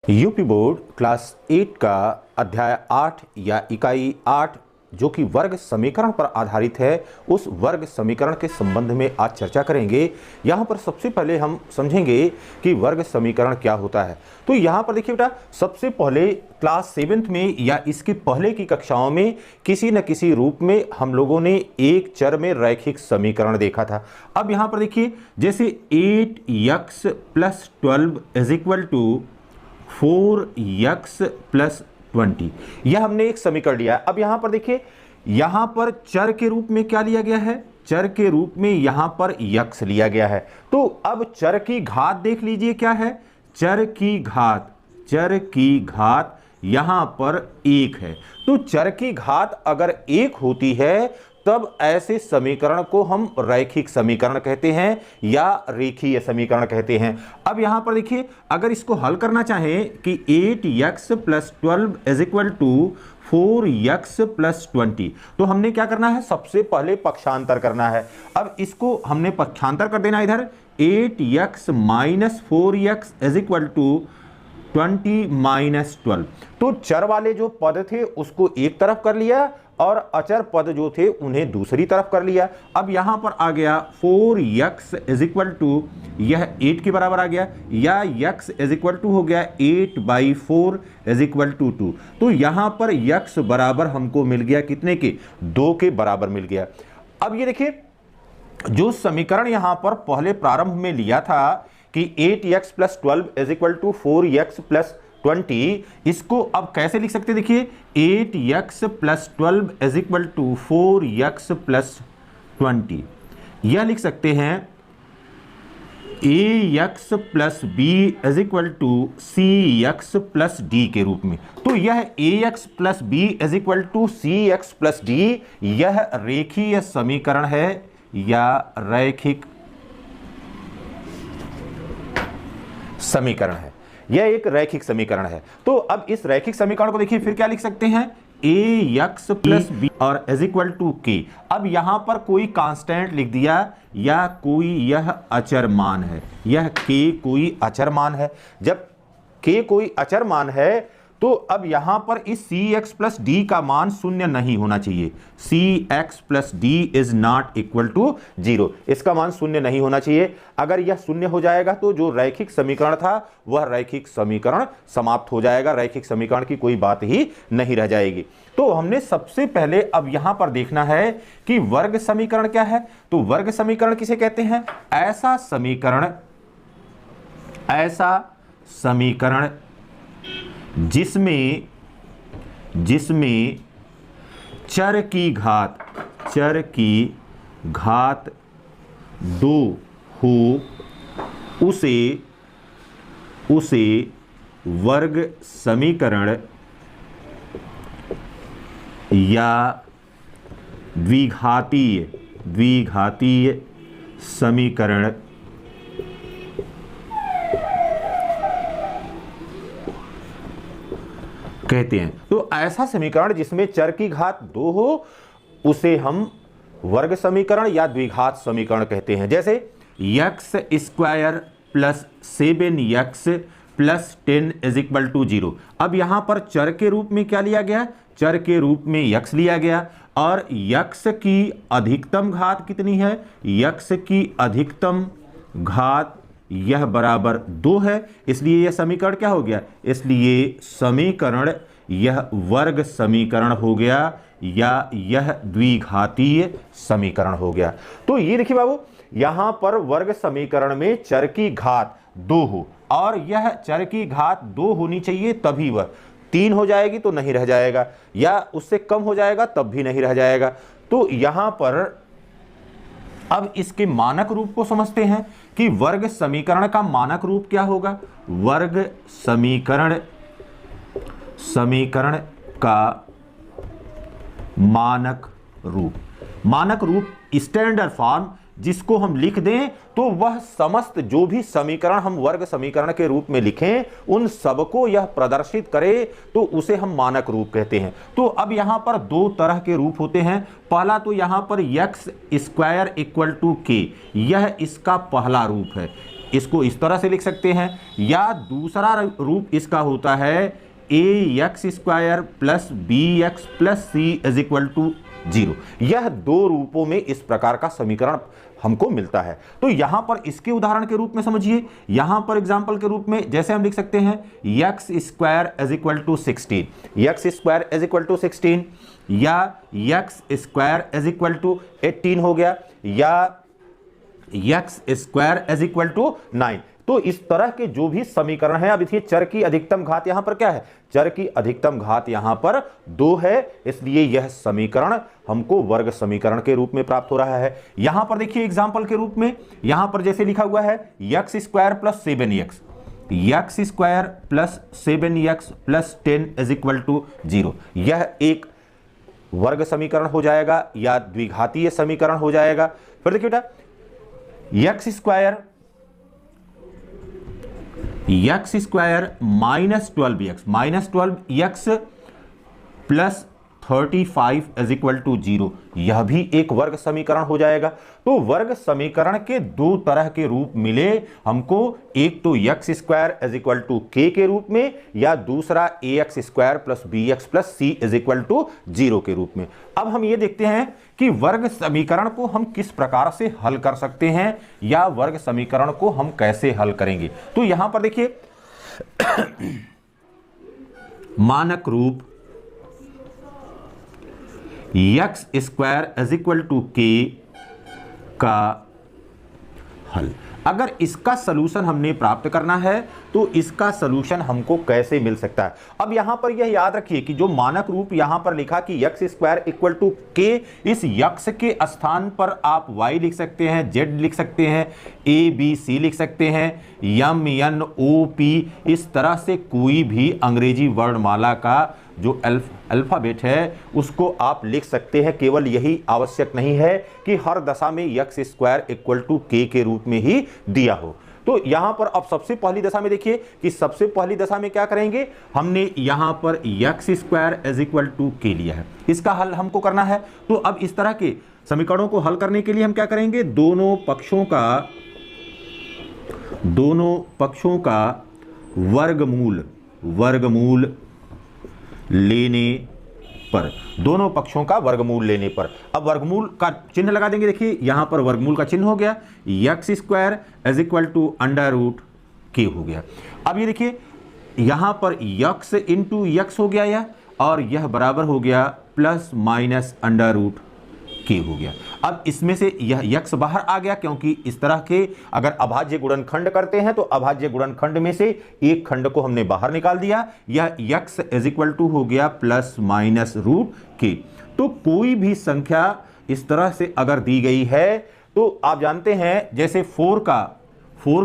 UP board class 8 का अध्याय 8 या इकाई 8 जो कि वर्ग समीकरण पर आधारित है, उस वर्ग समीकरण के संबंध में आज चर्चा करेंगे। यहाँ पर सबसे पहले हम समझेंगे कि वर्ग समीकरण क्या होता है। तो यहाँ पर देखिए बेटा, सबसे पहले क्लास 7th में या इसके पहले की कक्षाओं में किसी न किसी रूप में हम लोगों ने एक चर में रैखिक समीकरण देखा था। अब यहाँ पर देखिए, जैसे 8x + 12 = 4x + 20, यह हमने एक समीकरण लिया है। अब यहां पर देखिए, यहां पर चर के रूप में क्या लिया गया है? चर के रूप में यहां पर x लिया गया है। तो अब चर की घात देख लीजिए क्या है। चर की घात यहां पर 1 है। तो चर की घात अगर 1 होती है तब ऐसे समीकरण को हम रैखिक समीकरण कहते हैं या रेखीय समीकरण कहते हैं। अब यहां पर देखिए, अगर इसको हल करना चाहें कि 8x + 12 = 4x + 20, तो हमने क्या करना है? सबसे पहले पक्षांतर करना है। अब इसको हमने पक्षांतर कर देना इधर, 8x - 4x = 20 - 12। तो चर वाले जो पद थे उसको एक तरफ कर लिया और अचर पद जो थे उन्हें दूसरी तरफ कर लिया। अब यहां पर आ गया 4x = यह 8 के बराबर आ गया, या x = हो गया 8/4 = 2। तो यहां पर x बराबर हमको मिल गया कितने के? 2 के बराबर मिल गया। अब ये देखिए, जो समीकरण यहां पर पहले प्रारंभ में लिया था कि 8x + 12 = 4x + 20, इसको अब कैसे लिख सकते? देखिए, 8x + 12 = 4x + 20, यह लिख सकते हैं ax + b = cx + d के रूप में। तो यह ax + b = cx + d यह रेखीय समीकरण है या रैखिक समीकरण है। यह एक रैखिक समीकरण है। तो अब इस रैखिक समीकरण को देखिए, फिर क्या लिख सकते हैं? ax + b और = k। अब यहां पर कोई कांस्टेंट लिख दिया या कोई यह अचर मान है, यह k कोई अचर मान है। जब k कोई अचर मान है तो अब यहां पर इस cx + d का मान शून्य नहीं होना चाहिए। cx + d is not equal to 0, इसका मान शून्य नहीं होना चाहिए। अगर यह शून्य हो जाएगा तो जो रैखिक समीकरण था वह रैखिक समीकरण समाप्त हो जाएगा, रैखिक समीकरण की कोई बात ही नहीं रह जाएगी। तो हमने सबसे पहले अब यहां पर देखना है कि वर्ग समीकरण क्या है। तो वर्ग समीकरण किसे कहते हैं? ऐसा समीकरण जिसमें चर की घात 2 हो, उसे वर्ग समीकरण या द्विघातीय समीकरण कहते हैं। तो ऐसा समीकरण जिसमें चर की घात 2 हो उसे हम वर्ग समीकरण या द्विघात समीकरण कहते हैं। जैसे x² + 7x + 10 = 0। अब यहां पर चर के रूप में क्या लिया गया? चर के रूप में x लिया गया और x की अधिकतम घात कितनी है? x की अधिकतम घात यह बराबर 2 है, इसलिए यह समीकरण क्या हो गया? इसलिए समीकरण यह वर्ग समीकरण हो गया या यह द्विघातीय समीकरण हो गया। तो ये देखिए बाबू, यहां पर वर्ग समीकरण में चर की घात 2 हो और यह चर की घात 2 होनी चाहिए, तभी वह 3 हो जाएगी तो नहीं रह जाएगा, या उससे कम हो जाएगा तब भी नहीं रह जाएगा। तो यहां पर अब इसके मानक रूप को समझते हैं कि वर्ग समीकरण का मानक रूप क्या होगा। वर्ग समीकरण का मानक रूप स्टैंडर्ड फॉर्म जिसको हम लिख दें तो वह समस्त जो भी समीकरण हम वर्ग समीकरण के रूप में लिखें उन सबको यह प्रदर्शित करे तो उसे हम मानक रूप कहते हैं। तो अब यहां पर दो तरह के रूप होते हैं। पहला तो यहां पर x² = k, यह इसका पहला रूप है। इसको इस तरह से लिख सकते हैं, या दूसरा रूप इसका होता है ax² plus bx plus c is equal to 0। यह दो रूपों में इस प्रकार का समीकरण हमको मिलता है। तो यहां पर इसके उदाहरण के रूप में समझिए, यहां पर एग्जांपल के रूप में जैसे हम लिख सकते हैं x² is equal to 16, x² is equal to 16, या x² इज इक्वल टू 18 हो गया, या x² इज इक्वल टू 9। तो इस तरह के जो भी समीकरण है, अब देखिए चर की अधिकतम घात यहां पर क्या है, चर की अधिकतम घात यहां पर 2 है, इसलिए यह समीकरण हमको वर्ग समीकरण के रूप में प्राप्त हो रहा है। यहां पर देखिए एग्जांपल के रूप में यहां पर जैसे लिखा हुआ है x² plus 7x, x² plus 7x plus 10 is equal to 0। यह एक वर्ग समीकरण हो जाएगा या द्विघातीय समीकरण हो जाएगा। फिर देखिए बेटा x² minus 12x plus 35 is equal to 0, यह भी एक वर्ग समीकरण हो जाएगा। तो वर्ग समीकरण के दो तरह के रूप मिले हमको, एक तो x² is equal to k के रूप में, या दूसरा ax² plus bx plus c is equal to 0 के रूप में। अब हम ये देखते हैं कि वर्ग समीकरण को हम किस प्रकार से हल कर सकते हैं, या वर्ग समीकरण को हम कैसे हल करेंगे। तो यहां पर देखिए मानक रूप x² is equal to k का हल, अगर इसका सलूशन हमने प्राप्त करना है तो इसका सलूशन हमको कैसे मिल सकता है। अब यहां पर यह याद रखिए कि जो मानक रूप यहां पर लिखा कि x² इक्वल टू k, इस x के स्थान पर आप y लिख सकते हैं, z लिख सकते हैं, a b c लिख सकते हैं, m n o p, इस तरह से कोई भी अंग्रेजी वर्णमाला का जो अल्फाबेट है उसको आप लिख सकते हैं। केवल यही आवश्यक नहीं है कि हर दशा में x² इक्वल टू k के रूप में ही दिया हो। तो यहां पर अब सबसे पहली दशा में देखिए कि सबसे पहली दशा में क्या करेंगे, हमने यहां पर x² is equal to k लिया है, इसका हल हमको करना है। तो अब इस तरह के समीकरणों को हल करने के लिए हम क्या करेंगे, दोनों पक्षों का वर्गमूल लेने पर, दोनों पक्षों का वर्गमूल लेने पर, अब वर्गमूल का चिन्ह लगा देंगे। देखिए यहां पर वर्गमूल का चिन्ह हो गया, x² is equal to under root k हो गया। अब ये देखिए यहां पर x इंटू x हो गया यह, और यह बराबर हो गया plus minus under root k हो गया। अब इसमें से यह x बाहर आ गया, क्योंकि इस तरह के अगर अभाज्य गुणनखंड करते हैं तो अभाज्य गुणनखंड में से एक खंड को हमने बाहर निकाल दिया, यह x इज इक्वल टू हो गया प्लस माइनस रूट k। तो कोई भी संख्या इस तरह से अगर दी गई है तो आप जानते हैं जैसे 4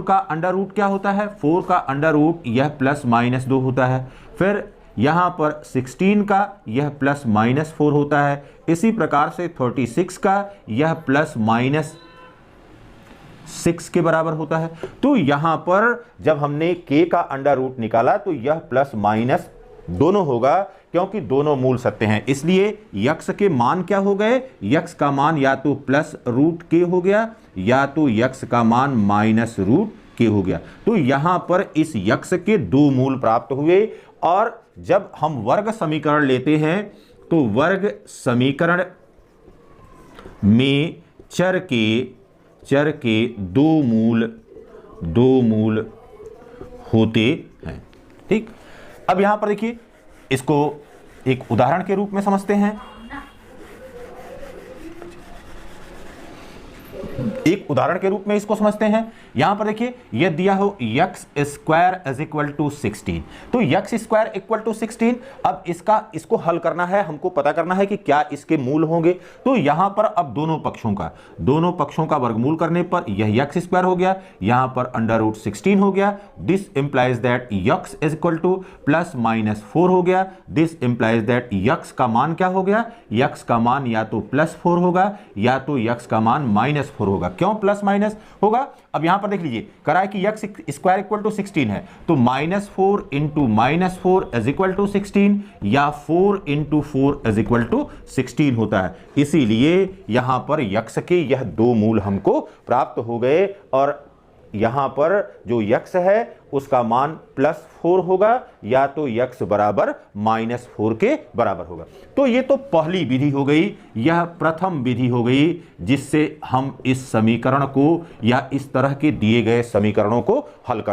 का अंडर रूट क्या होता है, 4 का अंडर रूट यह प्लस माइनस 2 होता है, फिर यहां पर 16 का यह प्लस माइनस 4 होता है, इसी प्रकार से 36 का यह प्लस माइनस 6 के बराबर होता है। तो यहां पर जब हमने k का अंडर रूट निकाला तो यह प्लस माइनस दोनों होगा, क्योंकि दोनों मूल सत्य हैं, इसलिए x के मान क्या हो गए, x का मान या तो प्लस रूट k हो गया या तो x का मान माइनस रूट k हो गया। तो यहां पर इस x के दो मूल प्राप्त हुए, और जब हम वर्ग समीकरण लेते हैं तो वर्ग समीकरण में चर के दो मूल होते हैं। ठीक, अब यहां पर देखिए इसको एक उदाहरण के रूप में समझते हैं। एक उदाहरण के रूप में इसको समझते हैं। यहां पर देखिए यह दिया हो x² इज इक्वल टू 16, तो x² इक्वल टू 16। अब इसको हल करना है, हमको पता करना है कि क्या इसके मूल होंगे। तो यहां पर अब दोनों पक्षों का वर्गमूल करने पर यह x² हो गया, यहां पर अंडर रूट 16 हो गया। This implies that x is equal two plus minus 4 हो गया। दिस इंप्लाइज दैट x का मान क्या हो गया, x का मान या तो प्लस 4 होगा या तो x का मान माइनस 4 होगा। क्यों प्लस माइनस होगा, अब यहां पर देख लीजिए करा है कि x स्क्वायर इक्वल टू 16 है, तो minus 4 into minus 4 is equal to 16, या 4 इंटू 4 इज इक्वल टू 16 होता है। इसीलिए यहां पर x के यह दो मूल हमको प्राप्त हो गए, और यहां पर जो यक्स है उसका मान +4 होगा या तो यक्स बराबर -4 के बराबर होगा। तो ये तो पहली विधि हो गई, यह प्रथम विधि हो गई जिससे हम इस समीकरण को या इस तरह के दिए गए समीकरणों को हल कर सकते हैं।